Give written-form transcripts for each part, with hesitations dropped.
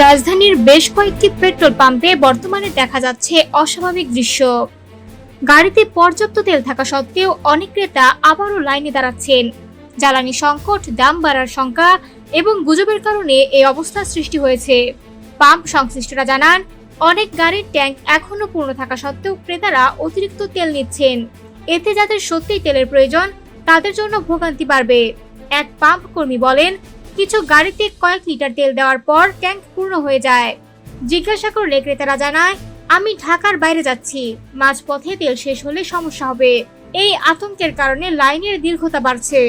রাজধানীর বেশ কয়েকটি পেট্রোল পাম্পে বর্তমানে দেখা যাচ্ছে অস্বাভাবিক দৃশ্য। গাড়িতে পর্যাপ্ত তেল থাকা সত্ত্বেও অনেক ক্রেতা আবারও লাইনে দাঁড়াচ্ছেন। জ্বালানি সংকট, দাম বাড়ার শঙ্কা এবং গুজবের কারণে এই অবস্থার সৃষ্টি হয়েছে। পাম্প সংশ্লিষ্টরা জানান, অনেক গাড়ির ট্যাঙ্ক এখনো পূর্ণ থাকা সত্ত্বেও ক্রেতারা অতিরিক্ত তেল নিচ্ছেন। এতে যাদের সত্যিই তেলের প্রয়োজন তাদের জন্য ভোগান্তি বাড়বে। এক পাম্প কর্মী বলেন, কিছু গাড়িতে কয়েক লিটার তেল দেওয়ার পর ট্যাঙ্ক পূর্ণ হয়ে যায়। জিজ্ঞাসা করলে ক্রেতারা জানায়, আমি ঢাকার বাইরে যাচ্ছি, মাঝপথে তেল শেষ হলে সমস্যা হবে। এই আতঙ্কের কারণে লাইনের দীর্ঘতা বাড়ছে।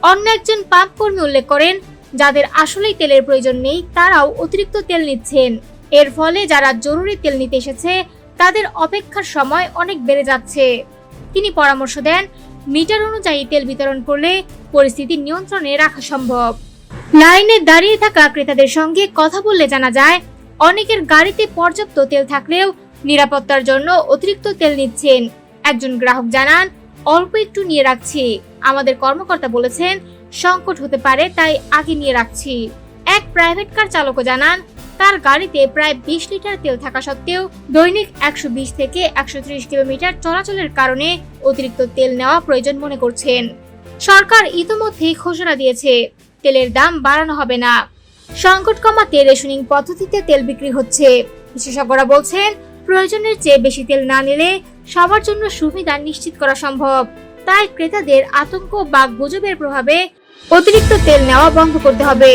অন্য একজন পাম্প কর্মী উল্লেখ করেন, যাদের আসলেই তেলের প্রয়োজন নেই তারাও অতিরিক্ত তেল নিচ্ছেন। এর ফলে যারা জরুরি তেল নিতে এসেছে তাদের অপেক্ষার সময় অনেক বেড়ে যাচ্ছে। তিনি পরামর্শ দেন, মিটার অনুযায়ী তেল বিতরণ করলে পরিস্থিতি নিয়ন্ত্রণে রাখা সম্ভব। লাইনে দাঁড়িয়ে থাকা ক্রেতাদের সঙ্গে কথা বললে জানা যায়, অনেকের গাড়িতে পর্যাপ্ত তেল থাকলেও নিরাপত্তার জন্য অতিরিক্ত তেল নিচ্ছেন। একজন গ্রাহক জানান, অল্প একটু নিয়ে রাখছি, আমাদের কর্মকর্তা বলেছেন সংকট হতে পারে তাই আগে নিয়ে রাখছি। এক প্রাইভেট কার চালকও জানান, তার গাড়িতে প্রায় 20 লিটার তেল থাকা সত্ত্বেও দৈনিক 120 থেকে 130 কিলোমিটার চলাচলের কারণে অতিরিক্ত তেল নেওয়া প্রয়োজন মনে করছেন। সরকার ইতোমধ্যেই ঘোষণা দিয়েছে, তেলের দাম বাড়ানো হবে না। সংকট কমাতে রেশনিং পদ্ধতিতে তেল বিক্রি হচ্ছে। বিশেষজ্ঞরা বলছেন, প্রয়োজনের চেয়ে বেশি তেল না নিলে সবার জন্য সুবিধা নিশ্চিত করা সম্ভব। তাই ক্রেতাদের আতঙ্ক বা গুজবের প্রভাবে অতিরিক্ত তেল নেওয়া বন্ধ করতে হবে।